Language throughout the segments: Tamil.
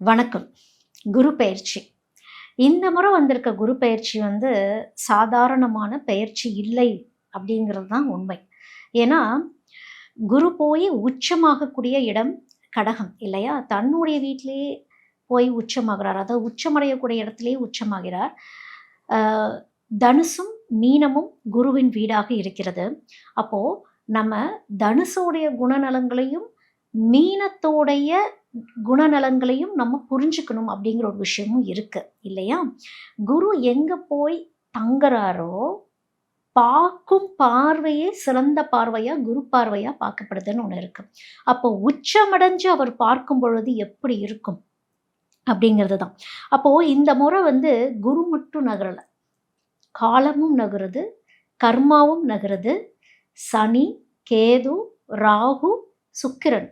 வணக்கம். குரு பெயர்ச்சி. இந்த முறை வந்திருக்க குரு பெயர்ச்சி சாதாரணமான பெயர்ச்சி இல்லை அப்படிங்கிறது தான் உண்மை. ஏன்னா, குரு போய் உச்சமாகக்கூடிய இடம் கடகம் இல்லையா? தன்னுடைய வீட்டிலேயே போய் உச்சமாகிறார். அதாவது உச்சமடையக்கூடிய இடத்திலேயே உச்சமாகிறார். அ தனுசும், மீனமும் குருவின் வீடாக இருக்கிறது. அப்போ நம்ம தனுசோடைய குணநலங்களையும், மீனத்தோடைய குணநலங்களையும் நம்ம புரிஞ்சுக்கணும் அப்படிங்கிற ஒரு விஷயமும் இருக்கு இல்லையா? குரு எங்க போய் தங்குறாரோ, பார்க்கும் பார்வையே சிறந்த பார்வையா, குரு பார்வையா பார்க்கப்படுதுன்னு ஒண்ணு இருக்கு. அப்போ உச்சமடைஞ்சு அவர் பார்க்கும் பொழுது எப்படி இருக்கும்? அப்படிங்கிறது தான். அப்போ இந்த முறை குரு மட்டும் நகரல. காலமும் நகருது, கர்மாவும் நகருது. சனி, கேது, ராகு, சுக்கிரன்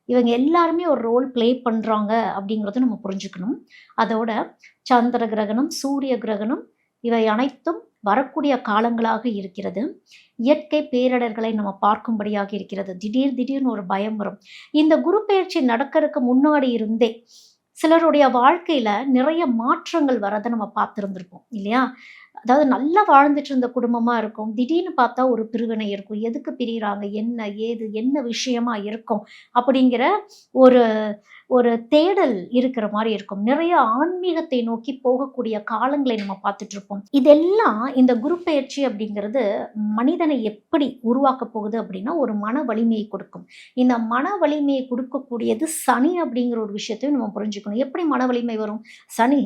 இவங்க எல்லாருமே ஒரு ரோல் ப்ளே பண்ணுறாங்க அப்படிங்கிறத நம்ம புரிஞ்சுக்கணும். அதோட சந்திர கிரகணம், சூரிய கிரகணம் இவை அனைத்தும் வரக்கூடிய காலங்களாக இருக்கிறது. இயற்கை பேரிடர்களை நம்ம பார்க்கும்படியாக இருக்கிறது. திடீர்னு ஒரு பயம் வரும். இந்த குரு பெயர்ச்சி நடக்கிறதுக்கு முன்னாடி இருந்தே சிலருடைய வாழ்க்கையில நிறைய மாற்றங்கள் வரதை நம்ம பார்த்துருந்துருப்போம் இல்லையா? அதாவது நல்லா வாழ்ந்துட்டு இருந்த குடும்பமா இருக்கும். திடீர்னு பார்த்தா ஒரு பிரிவினை இருக்கும். எதுக்கு பிரியிறாங்க? என்ன? ஏது? என்ன விஷயமா இருக்கும்? அப்படிங்கிற ஒரு ஒரு தேடல் இருக்கிற மாரி இருக்கும். நிறைய ஆன்மீகத்தை நோக்கி போகக்கூடிய காலங்களை நம்ம பார்த்துட்டு இருப்போம். இதெல்லாம் இந்த குரு பெயர்ச்சி அப்படிங்கிறது மனிதனை எப்படி உருவாக்கப் போகுது அப்படின்னா, ஒரு மன வலிமையை கொடுக்கும். இந்த மன வலிமையை கொடுக்கக்கூடியது சனி அப்படிங்கிற ஒரு விஷயத்தையும் நம்ம புரிஞ்சுக்கணும். எப்படி மன வலிமை வரும்? சனி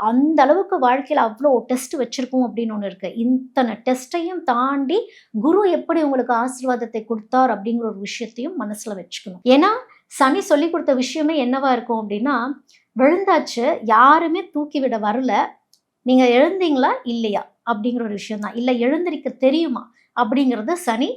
அந்த அளவுக்கு வாழ்க்கையில அவ்வளோ டெஸ்ட் வச்சிருக்கோம் அப்படின்னு ஒண்ணு இருக்கு. இத்தனை டெஸ்ட்டையும் தாண்டி குரு எப்படி உங்களுக்கு ஆசீர்வாதத்தை கொடுத்தார் அப்படிங்கிற ஒரு விஷயத்தையும் மனசுல வச்சுக்கணும். ஏன்னா சனி சொல்லிக் கொடுத்த விஷயமே என்னவா இருக்கும் அப்படின்னா, விழுந்தாச்சு, யாருமே தூக்கி விட வரல, நீங்க எழுந்தீங்களா இல்லையா அப்படிங்கிற ஒரு விஷயம் தான். இல்ல எழுந்திருக்க தெரியுமா அப்படிங்கிறத சனி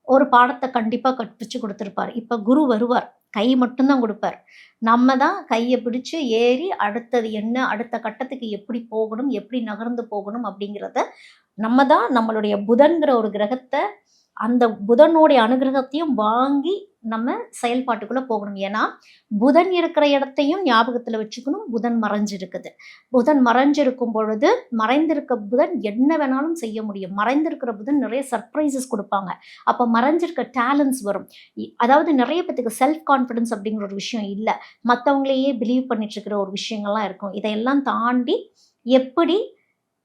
ஒரு பாடத்தை கண்டிப்பா கற்பிச்சு கொடுத்துருப்பார். இப்ப குரு வருவார், கை மட்டும்தான் கொடுப்பார். நம்ம தான் கையை பிடிச்சு ஏறி அடுத்தது என்ன, அடுத்த கட்டத்துக்கு எப்படி போகணும், எப்படி நகர்ந்து போகணும் அப்படிங்கிறத நம்ம தான் நம்மளுடைய புதன்கிற ஒரு கிரகத்தை அந்த புதனுடைய அனுகிரகத்தையும் வாங்கி நம்ம செயல்பாட்டுக்குள்ள போகணும். ஏன்னா புதன் இருக்கிற இடத்தையும் ஞாபகத்துல வச்சுக்கணும். புதன் மறைஞ்சிருக்குது. புதன் மறைஞ்சிருக்கும் பொழுது மறைந்திருக்க புதன் என்ன வேணாலும் செய்ய முடியும். மறைந்திருக்கிற புதன் நிறைய சர்ப்ரைசஸ் கொடுப்பாங்க. அப்ப மறைஞ்சிருக்க டேலண்ட்ஸ் வரும். அதாவது நிறைய பேத்துக்கு செல்ஃப் கான்ஃபிடன்ஸ் அப்படிங்கிற ஒரு விஷயம் இல்லை. மற்றவங்களையே பிலீவ் பண்ணிட்டு இருக்கிற ஒரு விஷயங்கள்லாம் இருக்கும். இதையெல்லாம் தாண்டி எப்படி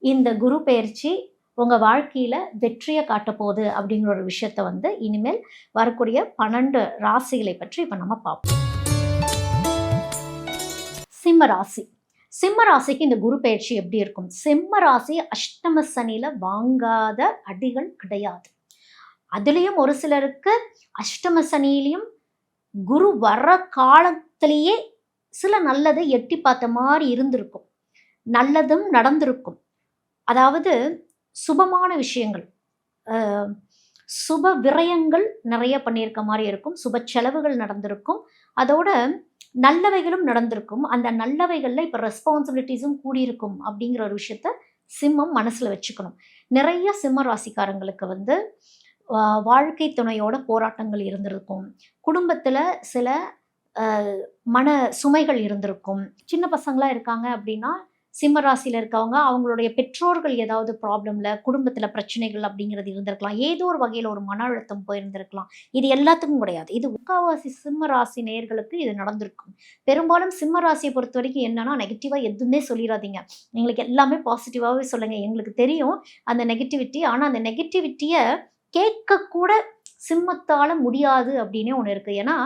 இந்த குரு பெயர்ச்சி உங்க வாழ்க்கையில வெற்றியை காட்டப்போகுது அப்படிங்கிற ஒரு விஷயத்த இனிமேல் வரக்கூடிய 12 ராசிகளை பற்றி இப்ப நம்ம பார்ப்போம். சிம்ம ராசி. சிம்ம ராசிக்கு இந்த குரு பெயர்ச்சி எப்படி இருக்கும்? சிம்ம ராசி அஷ்டம சனியில வாங்காத அடிகள் கிடையாது. அதுலயும் ஒரு சிலருக்கு அஷ்டம சனியிலையும் குரு வர்ற காலத்திலேயே சில நல்லதை எட்டி பார்த்த மாதிரி இருந்திருக்கும். நல்லதும் நடந்திருக்கும். அதாவது சுபமான விஷயங்கள், சுப விரயங்கள் நிறைய பண்ணியிருக்க மாதிரி இருக்கும். சுப செலவுகள் நடந்திருக்கும். அதோட நல்லவைகளும் நடந்திருக்கும். அந்த நல்லவைகள்ல இப்ப ரெஸ்பான்சிபிலிட்டிஸும் கூடியிருக்கும் அப்படிங்கிற ஒரு விஷயத்த சிம்மம் மனசுல வச்சுக்கணும். நிறைய சிம்ம ராசிக்காரங்களுக்கு வாழ்க்கை துணையோட போராட்டங்கள் இருந்திருக்கும். குடும்பத்துல சில மன சுமைகள் இருந்திருக்கும். சின்ன பசங்களா இருக்காங்க அப்படின்னா சிம்ம ராசியில இருக்கவங்க அவங்களுடைய பெற்றோர்கள் ஏதாவது ப்ராப்ளம்ல, குடும்பத்துல பிரச்சனைகள் அப்படிங்கிறது இருந்திருக்கலாம். ஏதோ ஒரு வகையில ஒரு மன அழுத்தம் போயிருந்திருக்கலாம். இது எல்லாத்துக்கும் கிடையாது. இது முக்காவாசி சிம்ம ராசி நேயர்களுக்கு இது நடந்திருக்கும். பெரும்பாலும் சிம்ம ராசியை பொறுத்த வரைக்கும் என்னன்னா, நெகட்டிவா எதுவுமே சொல்லிடாதீங்க. எங்களுக்கு எல்லாமே பாசிட்டிவாவே சொல்லுங்க. எங்களுக்கு தெரியும் அந்த நெகட்டிவிட்டி. ஆனா அந்த நெகட்டிவிட்டிய கேட்க கூட சிம்மத்தால முடியாது அப்படின்னே ஒண்ணு இருக்கு. ஏன்னா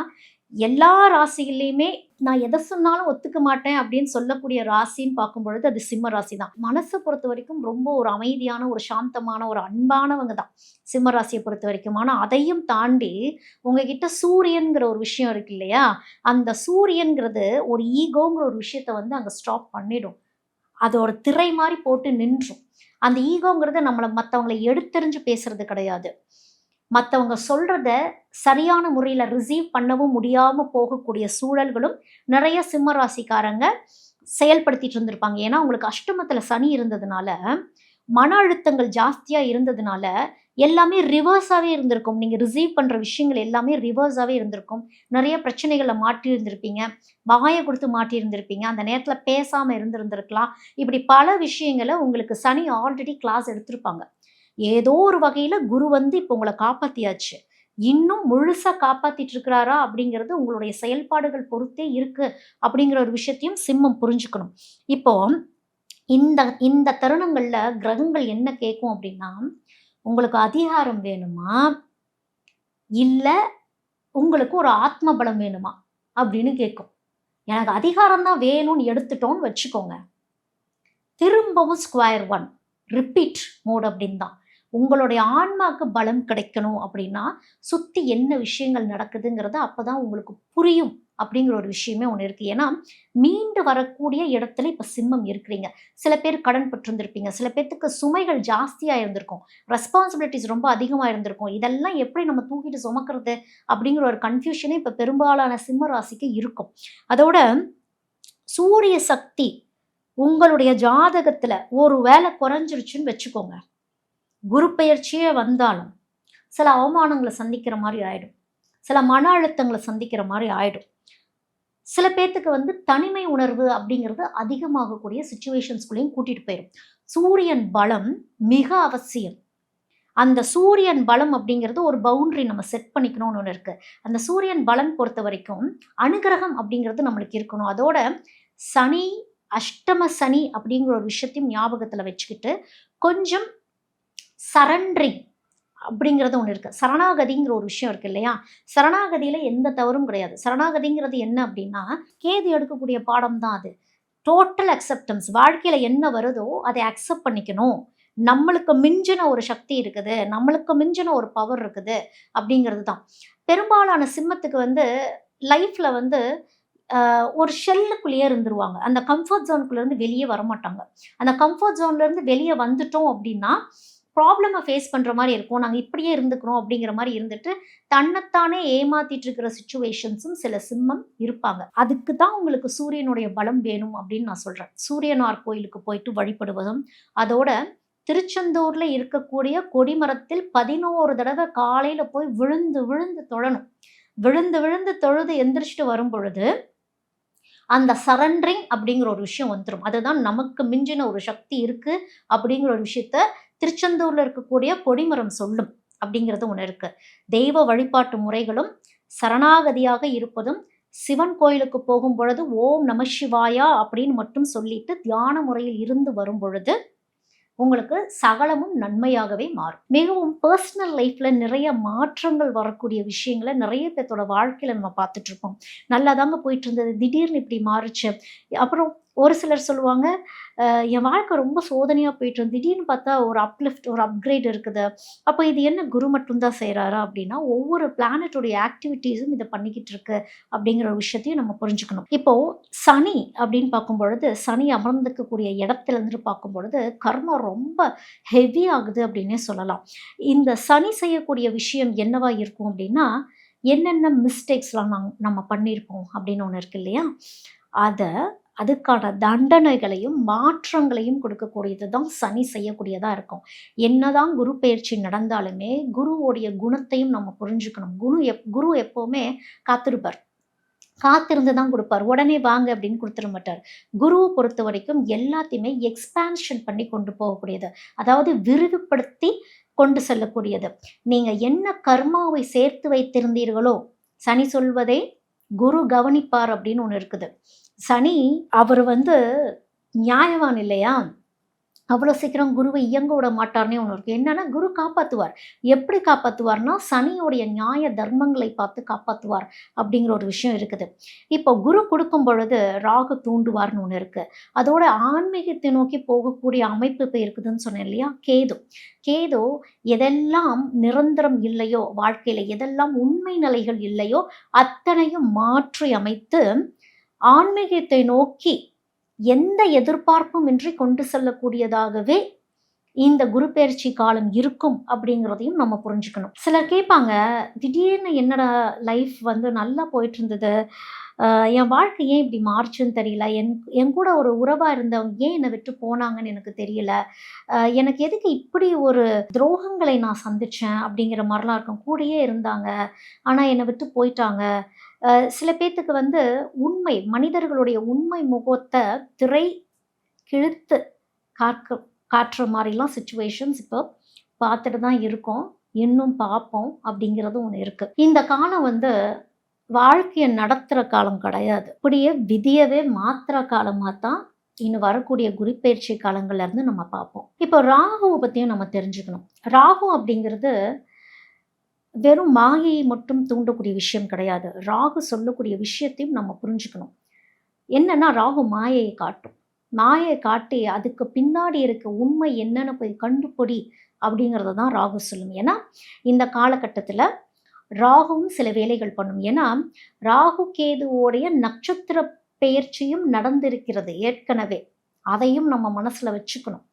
எல்லா ராசிகள்லையுமே நான் எதை சொன்னாலும் ஒத்துக்க மாட்டேன் அப்படின்னு சொல்லக்கூடிய ராசின்னு பார்க்கும் பொழுது அது சிம்ம ராசி தான். மனசை பொறுத்த வரைக்கும் ரொம்ப ஒரு அமைதியான, ஒரு சாந்தமான, ஒரு அன்பானவங்க தான் சிம்ம ராசியை பொறுத்த வரைக்கும். ஆனா அதையும் தாண்டி உங்ககிட்ட சூரியன்கிற ஒரு விஷயம் இருக்கு இல்லையா? அந்த சூரியன்கிறது ஒரு ஈகோங்கிற ஒரு விஷயத்த அங்க ஸ்டாப் பண்ணிடும். அது ஒரு திரை மாதிரி போட்டு நின்றும். அந்த ஈகோங்கிறது நம்மளை மற்றவங்களை எடுத்தெறிஞ்சு பேசுறது கிடையாது. மற்றவங்க சொல்றத சரியான முறையில ரிசீவ் பண்ணவும் முடியாம போகக்கூடிய சூழல்களும் நிறைய சிம்ம ராசிக்காரங்க செயல்படுத்திட்டு இருந்திருப்பாங்க. ஏன்னா உங்களுக்கு அஷ்டமத்துல சனி இருந்ததுனால, மன அழுத்தங்கள் ஜாஸ்தியா இருந்ததுனால, எல்லாமே ரிவர்ஸாகவே இருந்திருக்கும். நீங்கள் ரிசீவ் பண்ணுற விஷயங்கள் எல்லாமே ரிவர்ஸாகவே இருந்திருக்கும். நிறைய பிரச்சனைகளை மாட்டி இருந்திருப்பீங்க, வாயை கொடுத்து மாட்டி இருந்திருப்பீங்க, அந்த நேரத்தில் பேசாமல் இருந்திருந்திருக்கலாம். இப்படி பல விஷயங்களை உங்களுக்கு சனி ஆல்ரெடி கிளாஸ் எடுத்திருப்பாங்க. ஏதோ ஒரு வகையில் குரு வந்து இப்போ உங்களை காப்பாற்றியாச்சு. இன்னும் முழுசா காப்பாத்திட்டு இருக்கிறாரா அப்படிங்கிறது உங்களுடைய செயல்பாடுகள் பொறுத்தே இருக்கு அப்படிங்கிற ஒரு விஷயத்தையும் சிம்மம் புரிஞ்சுக்கணும். இப்போ இந்த இந்த தருணங்கள்ல கிரகங்கள் என்ன கேட்கும் அப்படின்னா, உங்களுக்கு அதிகாரம் வேணுமா? இல்ல உங்களுக்கு ஒரு ஆத்ம பலம் வேணுமா? அப்படின்னு கேட்கும். எனக்கு அதிகாரம் தான் வேணும்னு எடுத்துட்டோம்னு வச்சுக்கோங்க. திரும்பவும் ஸ்கொயர் ஒன் ரிப்பீட் மோட் அப்படின்னு தான். உங்களுடைய ஆன்மாக்கு பலம் கிடைக்கணும் அப்படின்னா சுற்றி என்ன விஷயங்கள் நடக்குதுங்கிறது அப்போ தான் உங்களுக்கு புரியும் அப்படிங்கிற ஒரு விஷயமே ஒன்று இருக்குது. ஏன்னா மீண்டு வரக்கூடிய இடத்துல இப்போ சிம்மம் இருக்கிறீங்க. சில பேர் கடன் பட்டிருந்திருப்பீங்க, சில பேர்த்துக்கு சுமைகள் ஜாஸ்தியாக இருந்திருக்கும், ரெஸ்பான்சிபிலிட்டிஸ் ரொம்ப அதிகமாக இருந்திருக்கும். இதெல்லாம் எப்படி நம்ம தூக்கிட்டு சுமக்கிறது அப்படிங்கிற ஒரு கன்ஃபியூஷனே இப்போ பெரும்பாலான சிம்ம ராசிக்கு இருக்கும். அதோட சூரிய சக்தி உங்களுடைய ஜாதகத்தில் ஒரு வேலை குறைஞ்சிருச்சுன்னு வச்சுக்கோங்க, குரு பெயர்ச்சியே வந்தாலும் சில அவமானங்களை சந்திக்கிற மாதிரி ஆயிடும், சில மன அழுத்தங்களை சந்திக்கிற மாதிரி ஆயிடும். சில பேர்த்துக்கு வந்து தனிமை உணர்வு அப்படிங்கிறது அதிகமாகக்கூடிய சுச்சுவேஷன்ஸ்குள்ளேயும் கூட்டிட்டு போயிடும். சூரியன் பலம் மிக அவசியம். அந்த சூரியன் பலம் அப்படிங்கிறது ஒரு பவுண்டரி நம்ம செட் பண்ணிக்கணும்னு ஒன்று இருக்கு. அந்த சூரியன் பலம் பொறுத்த வரைக்கும் அனுகிரகம் அப்படிங்கிறது நம்மளுக்கு இருக்கணும். அதோட சனி அஷ்டம சனி அப்படிங்கிற ஒரு விஷயத்தையும் ஞாபகத்தில் வச்சுக்கிட்டு கொஞ்சம் சரண்டரிங் அப்படிங்கிறது ஒன்று இருக்குது. சரணாகதிங்கிற ஒரு விஷயம் இருக்குது இல்லையா? சரணாகதியில் எந்த தவறும் கிடையாது. சரணாகதிங்கிறது என்ன அப்படின்னா, கேது எடுக்கக்கூடிய பாடம் தான் அது. Total acceptance. வாழ்க்கையில் என்ன வருதோ அதை அக்செப்ட் பண்ணிக்கணும். நம்மளுக்கு மிஞ்சின ஒரு சக்தி இருக்குது, நம்மளுக்கு மிஞ்சின ஒரு பவர் இருக்குது அப்படிங்கிறது தான். பெரும்பாலான சிம்மத்துக்கு வந்து லைஃப்பில் வந்து ஒரு ஷெல்லுக்குள்ளேயே இருந்துருவாங்க. அந்த கம்ஃபர்ட் ஜோனுக்குள்ளேருந்து வெளியே வரமாட்டாங்க. அந்த கம்ஃபர்ட் ஜோன்லேருந்து வெளியே வந்துட்டோம் அப்படின்னா ப்ராப்ளமை ஃபேஸ் பண்ணுற மாதிரி இருக்கும். நாங்கள் இப்படியே இருந்துக்கிறோம் அப்படிங்கிற மாதிரி இருந்துட்டு தன்னைத்தானே ஏமாத்திட்டு இருக்கிற சுச்சுவேஷன்ஸும் சில சிம்மம் இருப்பாங்க. அதுக்கு தான் உங்களுக்கு சூரியனுடைய பலம் வேணும் அப்படின்னு நான் சொல்கிறேன். சூரியனார் கோயிலுக்கு போயிட்டு வழிபடுவதும், அதோட திருச்செந்தூரில் இருக்கக்கூடிய கொடிமரத்தில் 11 தடவை காலையில் போய் விழுந்து விழுந்து தொழணும். விழுந்து விழுந்து தொழுது எந்திரிச்சிட்டு வரும் பொழுது அந்த சரண்டரிங் அப்படிங்கிற ஒரு விஷயம் வந்துடும். அதுதான் நமக்கு மிஞ்சின ஒரு சக்தி இருக்கு அப்படிங்கிற ஒரு விஷயத்த திருச்செந்தூர்ல இருக்கக்கூடிய கொடிமரம் சொல்லும் அப்படிங்கிறது ஒன்று இருக்கு. தெய்வ வழிபாட்டு முறைகளும் சரணாகதியாக இருப்பதும், சிவன் கோயிலுக்கு போகும் பொழுது ஓம் நம சிவாயா அப்படின்னு மட்டும் சொல்லிட்டு தியான முறையில் இருந்து வரும் பொழுது உங்களுக்கு சகலமும் நன்மையாகவே மாறும். மிகவும் பர்சனல் லைஃப்ல நிறைய மாற்றங்கள் வரக்கூடிய விஷயங்களை நிறைய பேர்த்தோட வாழ்க்கையில நம்ம பார்த்துட்டு இருப்போம். நல்லா தாங்க போயிட்டு இருந்தது, திடீர்னு இப்படி மாறுச்சு. அப்புறம் ஒரு சிலர் சொல்லுவாங்க, என் வாழ்க்கை ரொம்ப சோதனையாக போயிட்டு இருந்து திடீர்னு பார்த்தா ஒரு அப்லிஃப்ட், ஒரு அப்கிரேட் இருக்குது. அப்போ இது என்ன குரு மட்டும்தான் செய்கிறாரா அப்படின்னா, ஒவ்வொரு பிளானட்டோடைய ஆக்டிவிட்டீஸும் இதை பண்ணிக்கிட்டு இருக்கு அப்படிங்கிற ஒரு விஷயத்தையும் நம்ம புரிஞ்சுக்கணும். இப்போது சனி அப்படின்னு பார்க்கும் பொழுது, சனி அமர்ந்துக்கக்கூடிய இடத்துல இருந்து பார்க்கும் பொழுது கர்மா ரொம்ப ஹெவி ஆகுது அப்படின்னே சொல்லலாம். இந்த சனி செய்யக்கூடிய விஷயம் என்னவா இருக்கும் அப்படின்னா, என்னென்ன மிஸ்டேக்ஸ்லாம் நம்ம பண்ணியிருப்போம் அப்படின்னு ஒன்று இருக்கு இல்லையா, அதை அதுக்கான தண்டனைகளையும் மாற்றங்களையும் கொடுக்கக்கூடியது தான் சனி செய்யக்கூடியதாக இருக்கும். என்னதான் குரு பெயர்ச்சி நடந்தாலுமே குருவோடைய குணத்தையும் நம்ம புரிஞ்சுக்கணும். குரு எப்போவுமே காத்திருப்பார், காத்திருந்து தான் கொடுப்பார். உடனே வாங்க அப்படின்னு கொடுத்துட மாட்டார். குருவை பொறுத்த வரைக்கும் எல்லாத்தையுமே எக்ஸ்பான்ஷன் பண்ணி கொண்டு போகக்கூடியது, அதாவது விரிவுபடுத்தி கொண்டு செல்லக்கூடியது. நீங்கள் என்ன கர்மாவை சேர்த்து வைத்திருந்தீர்களோ சனி சொல்வதை குரு கவனிப்பார் அப்படின்னு ஒன்று இருக்குது. சனி அவர் வந்து நியாயவான் இல்லையா? அவ்வளோ சீக்கிரம் குருவை இயங்க விட மாட்டார்னே ஒன்று இருக்குது. என்னன்னா குரு காப்பாற்றுவார். எப்படி காப்பாற்றுவார்னா சனியோடைய நியாய தர்மங்களை பார்த்து காப்பாற்றுவார் அப்படிங்கிற ஒரு விஷயம் இருக்குது. இப்போ குரு கொடுக்கும் பொழுது ராகு தூண்டுவார்னு ஒன்று இருக்குது. அதோட ஆன்மீகத்தை நோக்கி போகக்கூடிய அமைப்பு இப்போ இருக்குதுன்னு சொன்னேன் இல்லையா? கேது எதெல்லாம் நிரந்தரம் இல்லையோ வாழ்க்கையில், எதெல்லாம் உண்மை நிலைகள் இல்லையோ அத்தனையும் மாற்றி அமைத்து ஆன்மீகத்தை நோக்கி எந்த எதிர்பார்ப்பும் இன்றி கொண்டு செல்லக்கூடியதாகவே இந்த குரு பெயர்ச்சி காலம் இருக்கும் அப்படிங்கிறதையும் நம்ம புரிஞ்சுக்கணும். சிலர் கேட்பாங்க, திடீர்னு என்னடா லைஃப் வந்து நல்லா போயிட்டு இருந்தது, என் வாழ்க்கை ஏன் இப்படி மாறுச்சுன்னு தெரியல. என் கூட ஒரு உறவா இருந்தவங்க ஏன் என்ன விட்டு போனாங்கன்னு எனக்கு தெரியல. எனக்கு எதுக்கு இப்படி ஒரு துரோகங்களை நான் சந்திச்சேன் அப்படிங்கிற மாரிலாம் இருக்கும். கூடயே இருந்தாங்க. ஆனா என்ன விட்டு போயிட்டாங்க. சில பேத்துக்கு வந்து மனிதர்களுடைய உண்மை முகத்த திரை கிழித்து காட்டுற மாரிலாம் சிச்சுவேஷன்ஸ் இப்போ பார்த்துட்டு தான் இருக்கோம். இன்னும் பார்ப்போம் அப்படிங்கிறது ஒண்ணு இருக்கு. இந்த காலம் வந்து வாழ்க்கைய நடத்துற காலம் கிடையாது. அப்படியே விதியவே மாத்துற காலமா தான் இன்னும் வரக்கூடிய குருப்பெயர்ச்சி காலங்கள்ல இருந்து நம்ம பார்ப்போம். இப்போ ராகுவ பத்தியும் நம்ம தெரிஞ்சுக்கணும். ராகு அப்படிங்கிறது வெறும் மாயையை மட்டும் தூண்டக்கூடிய விஷயம் கிடையாது. ராகு சொல்லக்கூடிய விஷயத்தையும் நம்ம புரிஞ்சுக்கணும். என்னன்னா ராகு மாயையை காட்டும். மாயையை காட்டி அதுக்கு பின்னாடி இருக்க உண்மை என்னன்னு போய் கண்டுபிடி அப்படிங்கிறத தான் ராகு சொல்லும். ஏன்னா இந்த காலகட்டத்துல ராகுவும் சில வேலைகள் பண்ணும். ஏன்னா ராகு கேதுவோடைய நட்சத்திர பெயர்ச்சியும் நடந்திருக்கிறது ஏற்கனவே. அதையும் நம்ம மனசுல வச்சுக்கணும்.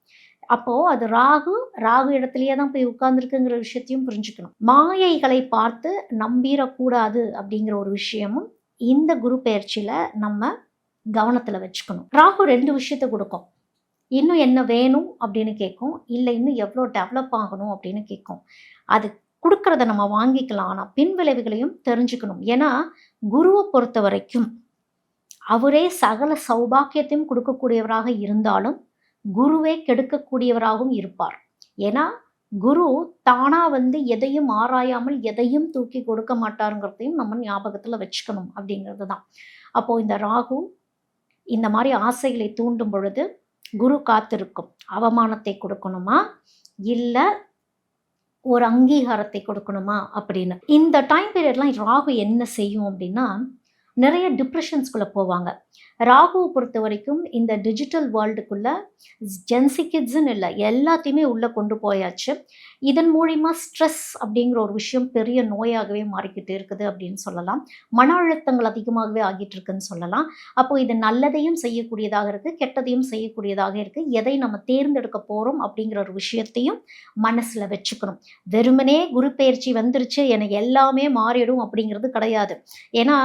அப்போ அது ராகு இடத்துலயே தான் போய் உட்கார்ந்துருக்குங்கிற விஷயத்தையும் புரிஞ்சுக்கணும். மாயைகளை பார்த்து நம்பிடக்கூடாது அப்படிங்கிற ஒரு விஷயமும் இந்த குரு பெயர்ச்சியில நம்ம கவனத்துல வச்சுக்கணும். ராகு 2 விஷயத்த கொடுக்கும். இன்னும் என்ன வேணும் அப்படின்னு கேட்கும். இல்லை இன்னும் எவ்வளோ டெவலப் ஆகணும் அப்படின்னு கேட்கும். அது கொடுக்கறத நம்ம வாங்கிக்கலாம். ஆனால் பின் விளைவுகளையும் தெரிஞ்சுக்கணும். ஏன்னா குருவை பொறுத்த வரைக்கும் அவரே சகல சௌபாக்கியத்தையும் கொடுக்கக்கூடியவராக இருந்தாலும் குருவே கெடுக்கக்கூடியவராகவும் இருப்பார். ஏன்னா குரு தானா வந்து எதையும் ஆராயாமல் எதையும் தூக்கி கொடுக்க மாட்டாருங்கிறதையும் நம்ம ஞாபகத்துல வச்சுக்கணும் அப்படிங்கிறது தான். அப்போ இந்த ராகு இந்த மாதிரி ஆசைகளை தூண்டும் பொழுது குரு காத்திருக்கும். அவமானத்தை கொடுக்கணுமா இல்ல ஒரு அங்கீகாரத்தை கொடுக்கணுமா அப்படின்னு. இந்த டைம் பீரியட்லாம் ராகு என்ன செய்யும் அப்படின்னா நிறைய டிப்ரெஷன்ஸ்குள்ள போவாங்க. ராகுவை பொறுத்த வரைக்கும் இந்த டிஜிட்டல் வேர்ல்டுக்குள்ள ஜென்சி கிட்ஸ்ன்னு இல்லை, எல்லாத்தையுமே உள்ள கொண்டு போயாச்சு. இதன் மூலிமா ஸ்ட்ரெஸ் அப்படிங்கிற ஒரு விஷயம் பெரிய நோயாகவே மாறிக்கிட்டு இருக்குது அப்படின்னு சொல்லலாம். மன அழுத்தங்கள் அதிகமாகவே ஆகிட்டு இருக்குன்னு சொல்லலாம். அப்போ இது நல்லதையும் செய்யக்கூடியதாக இருக்கு, கெட்டதையும் செய்யக்கூடியதாக இருக்கு. எதை நம்ம தேர்ந்தெடுக்க போறோம் அப்படிங்கிற ஒரு விஷயத்தையும் மனசுல வச்சுக்கணும். வெறுமனே குரு பெயர்ச்சி வந்துருச்சு எனக்கு எல்லாமே மாறிடும் அப்படிங்கிறது கிடையாது. ஏன்னா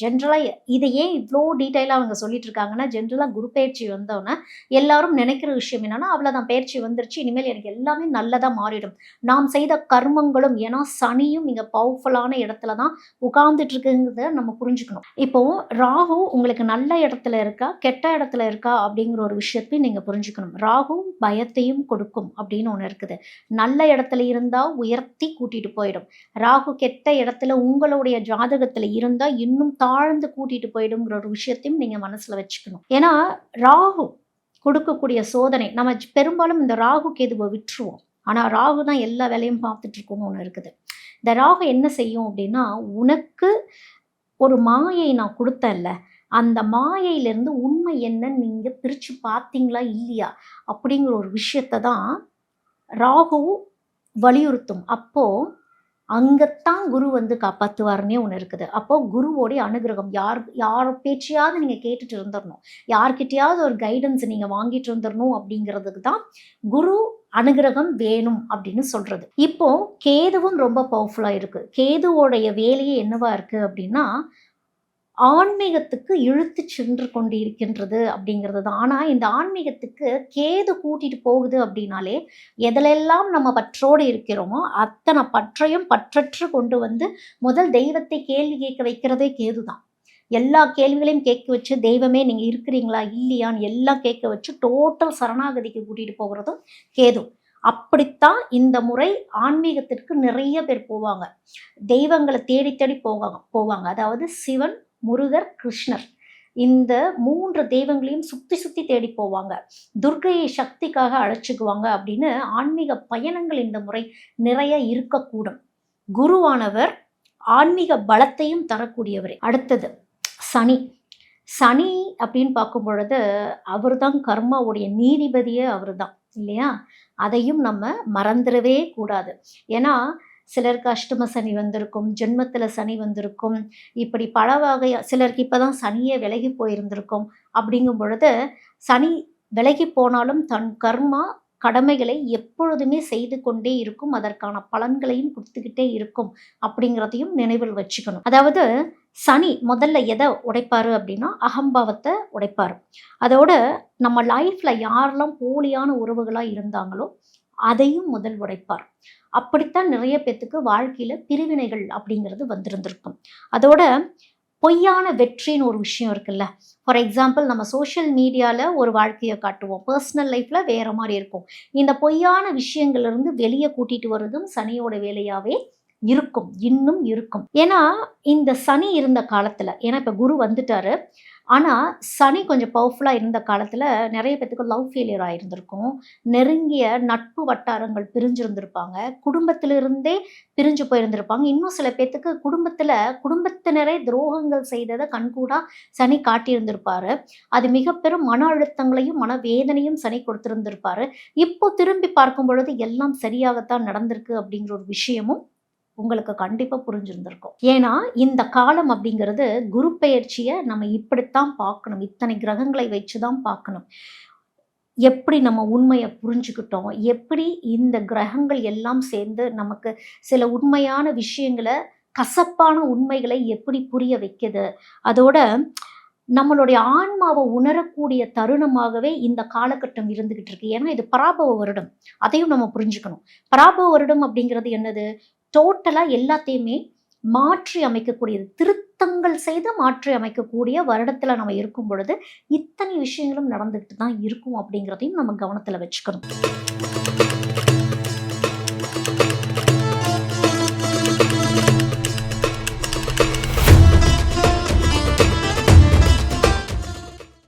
ஜென்ரலாக இதை ஏன் இவ்வளோ டீட்டெயிலாக அவங்க சொல்லிட்டு இருக்காங்கன்னா, ஜென்ரலாக குரு பயிற்சி வந்தோன்னே எல்லாரும் நினைக்கிற விஷயம் என்னன்னா, அவ்வளோதான் பயிற்சி வந்துருச்சு, இனிமேல் எனக்கு எல்லாமே நல்லதாக மாறிடும். நாம் செய்த கர்மங்களும், ஏன்னா சனியும் இங்கே பவர்ஃபுல்லான இடத்துல தான் உட்கார்ந்துட்டு இருக்குங்கிறத நம்ம புரிஞ்சுக்கணும். இப்போ ராகு உங்களுக்கு நல்ல இடத்துல இருக்கா கெட்ட இடத்துல இருக்கா அப்படிங்கிற ஒரு விஷயத்தையும் நீங்கள் புரிஞ்சுக்கணும். ராகு பயத்தையும் கொடுக்கும் அப்படின்னு ஒன்று இருக்குது. நல்ல இடத்துல இருந்தால் உயர்த்தி கூட்டிட்டு போயிடும். ராகு கெட்ட இடத்துல உங்களுடைய ஜாதகத்தில் இருந்தால் இன்னும் தாழ்ந்து கூட்டிட்டு போயிடுங்கிற ஒரு விஷயத்தையும் நீங்க மனசுல வச்சுக்கணும். ஏன்னா ராகு கொடுக்கக்கூடிய சோதனை நம்ம பெரும்பாலும் இந்த ராகு கேதுவை விட்டுருவோம். ஆனா ராகு தான் எல்லா வேலையும் பார்த்துட்டு இருக்கோம்னு ஒன்று இருக்குது. இந்த ராகு என்ன செய்யும் அப்படின்னா, உனக்கு ஒரு மாயை நான் கொடுத்தேன்ல, அந்த மாயையிலிருந்து உண்மை என்னன்னு நீங்க பிரிச்சு பார்த்தீங்களா இல்லையா அப்படிங்கிற ஒரு விஷயத்தை தான் ராகு வலியுறுத்தும். அப்போ அங்கத்தான் குரு வந்து காப்பாற்றுவாருன்னே ஒன்று இருக்குது. அப்போ குருவோடைய அனுகிரகம் யார் பேச்சையாவது நீங்கள் கேட்டுட்டு இருந்துடணும், யார்கிட்டையாவது ஒரு கைடன்ஸ் நீங்கள் வாங்கிட்டு இருந்துடணும் அப்படிங்கிறதுக்கு தான் குரு அனுகிரகம் வேணும் அப்படின்னு சொல்றது. இப்போ கேதுவும் ரொம்ப பவர்ஃபுல்லாக இருக்கு. கேதுவோடைய வேலையே என்னவா இருக்கு அப்படின்னா ஆன்மீகத்துக்கு இழுத்து சென்று கொண்டு இருக்கின்றது அப்படிங்கிறது தான். ஆனால் இந்த ஆன்மீகத்துக்கு கேது கூட்டிட்டு போகுது அப்படின்னாலே எதிலெல்லாம் நம்ம பற்றோடு இருக்கிறோமோ அத்தனை பற்றையும் பற்றற்று கொண்டு வந்து முதல் தெய்வத்தை கேள்வி கேட்க வைக்கிறதே கேது தான். எல்லா கேள்விகளையும் கேட்க வச்சு தெய்வமே நீங்கள் இருக்கிறீங்களா இல்லையான்னு எல்லாம் கேட்க வச்சு டோட்டல் சரணாகதிக்கு கூட்டிகிட்டு போகிறதும் கேது. அப்படித்தான் இந்த முறை ஆன்மீகத்திற்கு நிறைய பேர் போவாங்க. தெய்வங்களை தேடி தேடி போவாங்க. அதாவது சிவன், முருகர், கிருஷ்ணர், இந்த 3 தெய்வங்களையும் சுத்தி சுத்தி தேடி போவாங்க. துர்க்கையை சக்திக்காக அழைச்சிக்குவாங்க அப்படின்னு ஆன்மீக பயணங்கள் இந்த முறை நிறைய இருக்கக்கூடும். குருவானவர் ஆன்மீக பலத்தையும் தரக்கூடியவர். அடுத்தது சனி அப்படின்னு பார்க்கும் பொழுது அவர் தான் கர்மாவுடைய நீதிபதியே அவர் தான் இல்லையா? அதையும் நம்ம மறந்துடவே கூடாது. ஏன்னா சிலருக்கு அஷ்டம சனி வந்திருக்கும், ஜென்மத்தில் சனி வந்திருக்கும், இப்படி பல வகையா சிலருக்கு இப்போ தான் சனியே விலகி போயிருந்திருக்கும். அப்படிங்கும் பொழுது சனி விலகி போனாலும் தன் கர்மா கடமைகளை எப்பொழுதுமே செய்து கொண்டே இருக்கும், அதற்கான பலன்களையும் கொடுத்துக்கிட்டே இருக்கும் அப்படிங்கிறதையும் நினைவில் வச்சுக்கணும். அதாவது சனி முதல்ல எதை உடைப்பாரு அப்படின்னா, அகம்பாவத்தை உடைப்பாரு. அதோட நம்ம லைஃப்ல யாரெல்லாம் போலியான உறவுகளா இருந்தாங்களோ, அதையும் முதல் உடைப்பார். அப்படித்தான் நிறைய பேத்துக்கு வாழ்க்கையில பிரிவினைகள் அப்படிங்கிறது வந்திருந்திருக்கும். அதோட பொய்யான வெற்றின்னு ஒரு விஷயம் இருக்குல்ல. ஃபார் எக்ஸாம்பிள் நம்ம சோஷியல் மீடியால ஒரு வாழ்க்கைய காட்டுவோம். பெர்சனல் லைஃப்ல வேற மாரி இருக்கும். இந்த பொய்யான விஷயங்கள்ல இருந்து வெளிய கூட்டிட்டு வரதும் சனியோட வேலையாவே இருக்கும். இன்னும் இருக்கும். ஏன்னா, இந்த சனி இருந்த காலத்துல ஏன்னா இப்ப குரு வந்துட்டாரு. ஆனா, சனி கொஞ்சம் பவர்ஃபுல்லா இருந்த காலத்துல நெறைய பேத்துக்கு லவ் ஃபெயிலியர் ஆயிருந்திருக்கும். நெருங்கிய நட்பு வட்டாரங்கள் பிரிஞ்சிருந்திருப்பாங்க. குடும்பத்திலிருந்தே பிரிஞ்சு போயிருந்திருப்பாங்க. இன்னும் சில பேத்துக்கு குடும்பத்தினரே துரோகங்கள் செய்தத கண்கூடா சனி காட்டியிருந்திருப்பாரு. அது மிக பெரும் மன அழுத்தங்களையும், மனவேதனையும் சனி கொடுத்திருந்திருப்பாரு. இப்போ திரும்பி பார்க்கும் பொழுது எல்லாம் சரியாகத்தான் நடந்திருக்கு அப்படிங்கிற ஒரு விஷயமும் உங்களுக்கு கண்டிப்பா புரிஞ்சிருந்திருக்கும். ஏன்னா, இந்த காலம் அப்படிங்கிறது குரு பெயர்ச்சிய நம்ம இப்படித்தான் பார்க்கணும். இத்தனை கிரகங்களை வச்சு தான் பார்க்கணும். எப்படி நம்ம உண்மைய புரிஞ்சுக்கிட்டோம்? எப்படி இந்த கிரகங்கள் எல்லாம் சேர்ந்து நமக்கு சில உண்மையான விஷயங்கள, கசப்பான உண்மைகளை எப்படி புரிய வைக்குது? அதோட நம்மளுடைய ஆன்மாவ உணரக்கூடிய தருணமாகவே இந்த காலகட்டம் இருந்துகிட்டு இருக்கு. ஏன்னா, இது பராபவ வருடம். அதையும் நம்ம புரிஞ்சுக்கணும். பராபவ வருடம் அப்படிங்கிறது என்னது? டோட்டலா எல்லாத்தையுமே மாற்றி அமைக்கக்கூடியது. திருத்தங்கள் செய்து மாற்றி அமைக்கக்கூடிய வருடத்துல நம்ம இருக்கும் பொழுது, இத்தனை விஷயங்களும் நடந்துகிட்டு தான் இருக்கும் அப்படிங்கிறதையும் நம்ம கவனத்துல வச்சுக்கணும்.